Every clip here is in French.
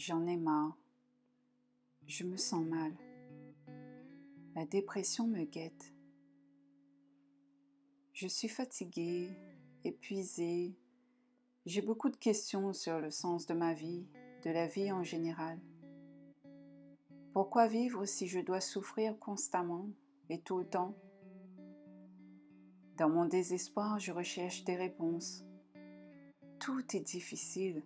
J'en ai marre. Je me sens mal. La dépression me guette. Je suis fatiguée, épuisée. J'ai beaucoup de questions sur le sens de ma vie, de la vie en général. Pourquoi vivre si je dois souffrir constamment et tout le temps? Dans mon désespoir, je recherche des réponses. Tout est difficile.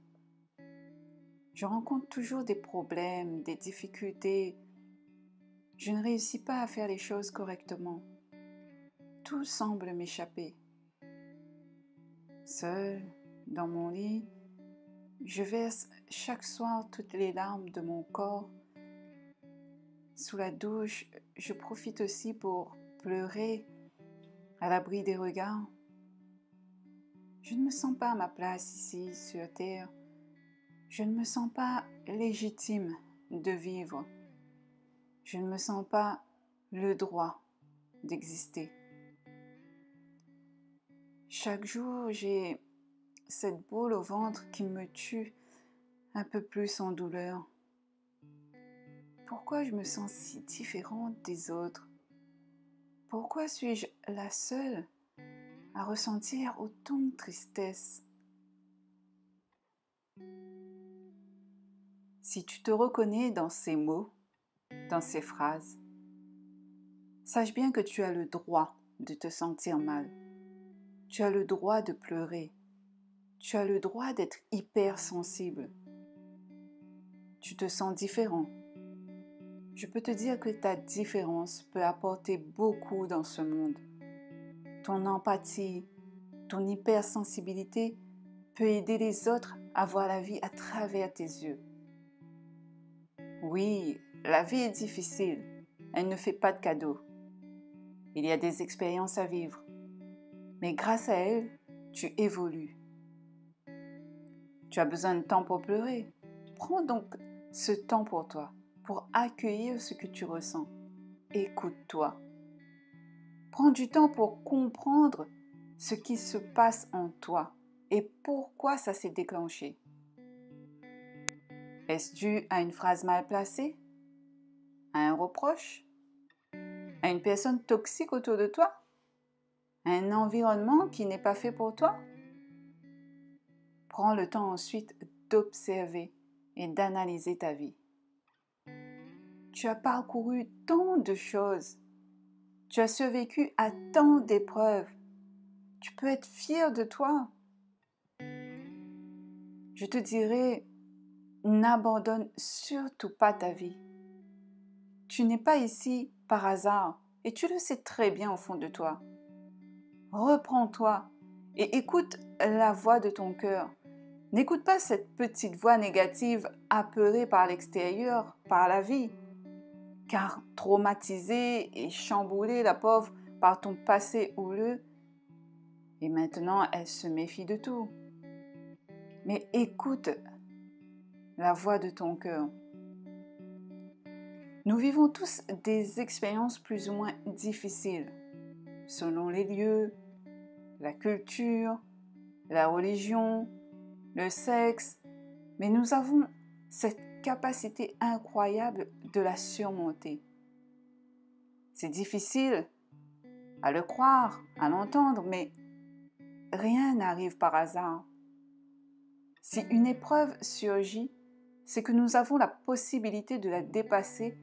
Je rencontre toujours des problèmes, des difficultés. Je ne réussis pas à faire les choses correctement. Tout semble m'échapper. Seule, dans mon lit, je verse chaque soir toutes les larmes de mon corps. Sous la douche, je profite aussi pour pleurer à l'abri des regards. Je ne me sens pas à ma place ici, sur Terre. Je ne me sens pas légitime de vivre. Je ne me sens pas le droit d'exister. Chaque jour, j'ai cette boule au ventre qui me tue un peu plus en douleur. Pourquoi je me sens si différente des autres? Pourquoi suis-je la seule à ressentir autant de tristesse? Si tu te reconnais dans ces mots, dans ces phrases, sache bien que tu as le droit de te sentir mal. Tu as le droit de pleurer. Tu as le droit d'être hypersensible. Tu te sens différent. Je peux te dire que ta différence peut apporter beaucoup dans ce monde. Ton empathie, ton hypersensibilité peut aider les autres à voir la vie à travers tes yeux. Oui, la vie est difficile. Elle ne fait pas de cadeaux. Il y a des expériences à vivre. Mais grâce à elles, tu évolues. Tu as besoin de temps pour pleurer. Prends donc ce temps pour toi, pour accueillir ce que tu ressens. Écoute-toi. Prends du temps pour comprendre ce qui se passe en toi et pourquoi ça s'est déclenché. Est-ce dû à une phrase mal placée? À un reproche? À une personne toxique autour de toi? À un environnement qui n'est pas fait pour toi? Prends le temps ensuite d'observer et d'analyser ta vie. Tu as parcouru tant de choses. Tu as survécu à tant d'épreuves. Tu peux être fier de toi. Je te dirais, n'abandonne surtout pas ta vie. Tu n'es pas ici par hasard et tu le sais très bien au fond de toi. Reprends-toi et écoute la voix de ton cœur. N'écoute pas cette petite voix négative apeurée par l'extérieur, par la vie. Car traumatisée et chamboulée, la pauvre, par ton passé houleux, et maintenant elle se méfie de tout. Mais écoute la voix de ton cœur. Nous vivons tous des expériences plus ou moins difficiles, selon les lieux, la culture, la religion, le sexe, mais nous avons cette capacité incroyable de la surmonter. C'est difficile à le croire, à l'entendre, mais rien n'arrive par hasard. Si une épreuve surgit, c'est que nous avons la possibilité de la dépasser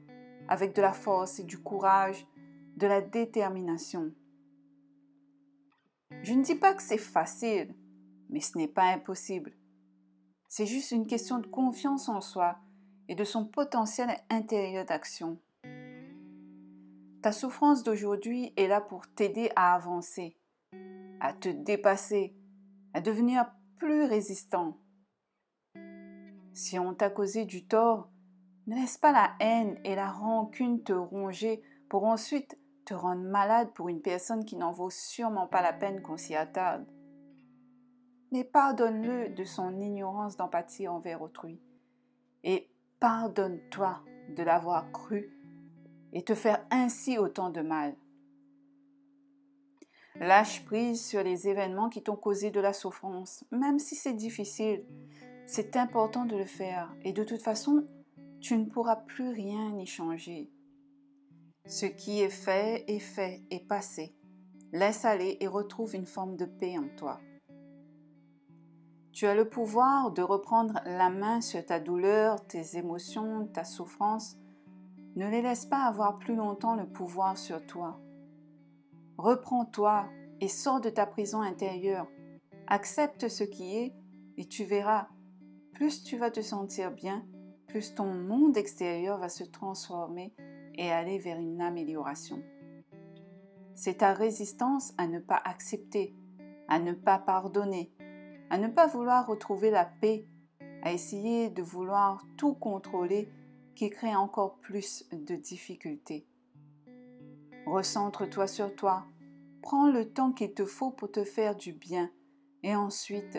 avec de la force et du courage, de la détermination. Je ne dis pas que c'est facile, mais ce n'est pas impossible. C'est juste une question de confiance en soi et de son potentiel intérieur d'action. Ta souffrance d'aujourd'hui est là pour t'aider à avancer, à te dépasser, à devenir plus résistant. Si on t'a causé du tort, ne laisse pas la haine et la rancune te ronger pour ensuite te rendre malade pour une personne qui n'en vaut sûrement pas la peine qu'on s'y attarde. Mais pardonne-le de son ignorance d'empathie envers autrui. Et pardonne-toi de l'avoir cru et te faire ainsi autant de mal. Lâche prise sur les événements qui t'ont causé de la souffrance, même si c'est difficile. C'est important de le faire et de toute façon, tu ne pourras plus rien y changer. Ce qui est fait est passé. Laisse aller et retrouve une forme de paix en toi. Tu as le pouvoir de reprendre la main sur ta douleur, tes émotions, ta souffrance. Ne les laisse pas avoir plus longtemps le pouvoir sur toi. Reprends-toi et sors de ta prison intérieure. Accepte ce qui est et tu verras, plus tu vas te sentir bien, plus ton monde extérieur va se transformer et aller vers une amélioration. C'est ta résistance à ne pas accepter, à ne pas pardonner, à ne pas vouloir retrouver la paix, à essayer de vouloir tout contrôler qui crée encore plus de difficultés. Recentre-toi sur toi, prends le temps qu'il te faut pour te faire du bien et ensuite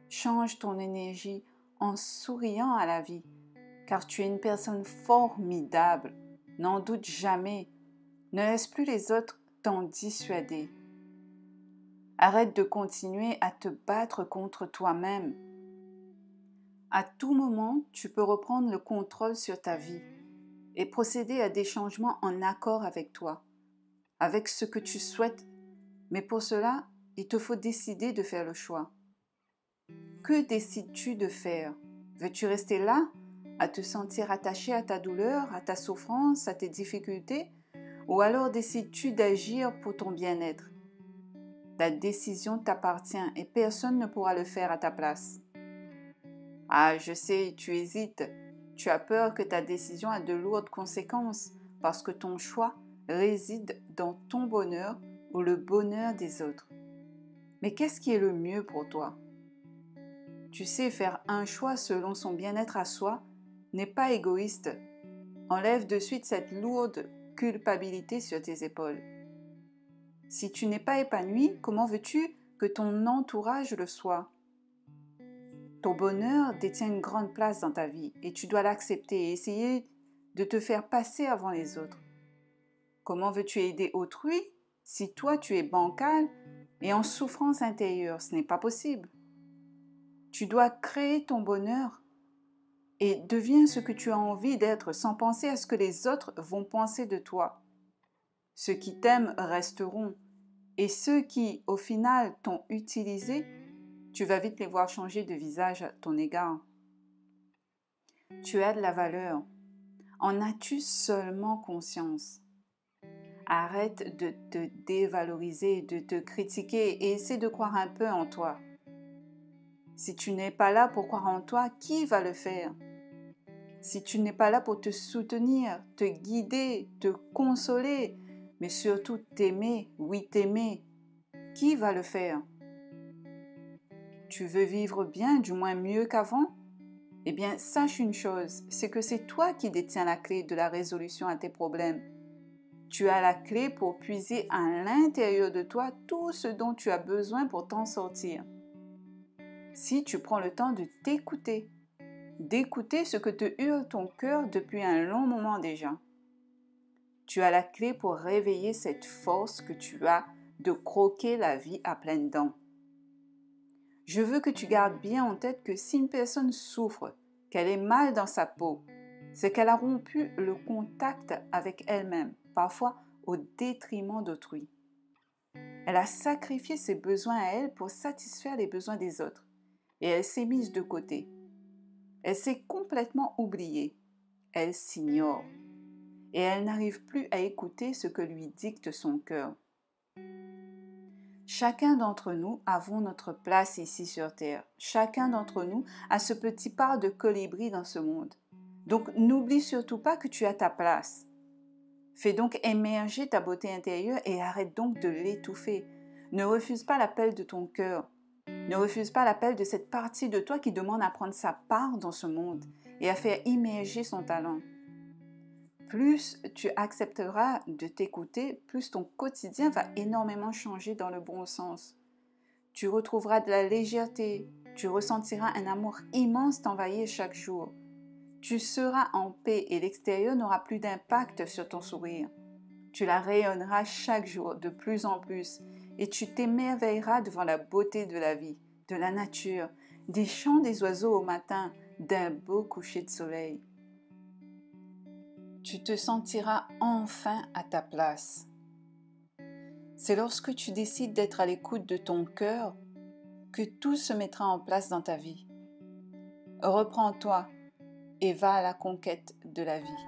change ton énergie en souriant à la vie, car tu es une personne formidable, n'en doute jamais, ne laisse plus les autres t'en dissuader. Arrête de continuer à te battre contre toi-même. À tout moment, tu peux reprendre le contrôle sur ta vie et procéder à des changements en accord avec toi, avec ce que tu souhaites. Mais pour cela, il te faut décider de faire le choix. Que décides-tu de faire? Veux-tu rester là, à te sentir attaché à ta douleur, à ta souffrance, à tes difficultés? Ou alors décides-tu d'agir pour ton bien-être? Ta décision t'appartient et personne ne pourra le faire à ta place. Ah, je sais, tu hésites. Tu as peur que ta décision ait de lourdes conséquences parce que ton choix réside dans ton bonheur ou le bonheur des autres. Mais qu'est-ce qui est le mieux pour toi? Tu sais, faire un choix selon son bien-être à soi n'est pas égoïste. Enlève de suite cette lourde culpabilité sur tes épaules. Si tu n'es pas épanoui, comment veux-tu que ton entourage le soit? Ton bonheur détient une grande place dans ta vie et tu dois l'accepter et essayer de te faire passer avant les autres. Comment veux-tu aider autrui si toi tu es bancal et en souffrance intérieure? Ce n'est pas possible. Tu dois créer ton bonheur et deviens ce que tu as envie d'être sans penser à ce que les autres vont penser de toi. Ceux qui t'aiment resteront et ceux qui, au final, t'ont utilisé, tu vas vite les voir changer de visage à ton égard. Tu as de la valeur. En as-tu seulement conscience? Arrête de te dévaloriser, de te critiquer et essaie de croire un peu en toi. Si tu n'es pas là pour croire en toi, qui va le faire? Si tu n'es pas là pour te soutenir, te guider, te consoler, mais surtout t'aimer, oui t'aimer, qui va le faire? Tu veux vivre bien, du moins mieux qu'avant? Eh bien, sache une chose, c'est que c'est toi qui détiens la clé de la résolution à tes problèmes. Tu as la clé pour puiser à l'intérieur de toi tout ce dont tu as besoin pour t'en sortir. Si tu prends le temps de t'écouter, d'écouter ce que te hurle ton cœur depuis un long moment déjà. Tu as la clé pour réveiller cette force que tu as de croquer la vie à pleines dents. Je veux que tu gardes bien en tête que si une personne souffre, qu'elle est mal dans sa peau, c'est qu'elle a rompu le contact avec elle-même, parfois au détriment d'autrui. Elle a sacrifié ses besoins à elle pour satisfaire les besoins des autres et elle s'est mise de côté. Elle s'est complètement oubliée. Elle s'ignore et elle n'arrive plus à écouter ce que lui dicte son cœur. Chacun d'entre nous avons notre place ici sur Terre. Chacun d'entre nous a ce petit part de colibri dans ce monde. Donc n'oublie surtout pas que tu as ta place. Fais donc émerger ta beauté intérieure et arrête donc de l'étouffer. Ne refuse pas l'appel de ton cœur. Ne refuse pas l'appel de cette partie de toi qui demande à prendre sa part dans ce monde et à faire immerger son talent. Plus tu accepteras de t'écouter, plus ton quotidien va énormément changer dans le bon sens. Tu retrouveras de la légèreté, tu ressentiras un amour immense t'envahir chaque jour. Tu seras en paix et l'extérieur n'aura plus d'impact sur ton sourire. Tu la rayonneras chaque jour de plus en plus et tu t'émerveilleras devant la beauté de la vie, de la nature des chants des oiseaux au matin, d'un beau coucher de soleil. Tu te sentiras enfin à ta place. C'est lorsque tu décides d'être à l'écoute de ton cœur que tout se mettra en place dans ta vie. Reprends-toi et va à la conquête de la vie.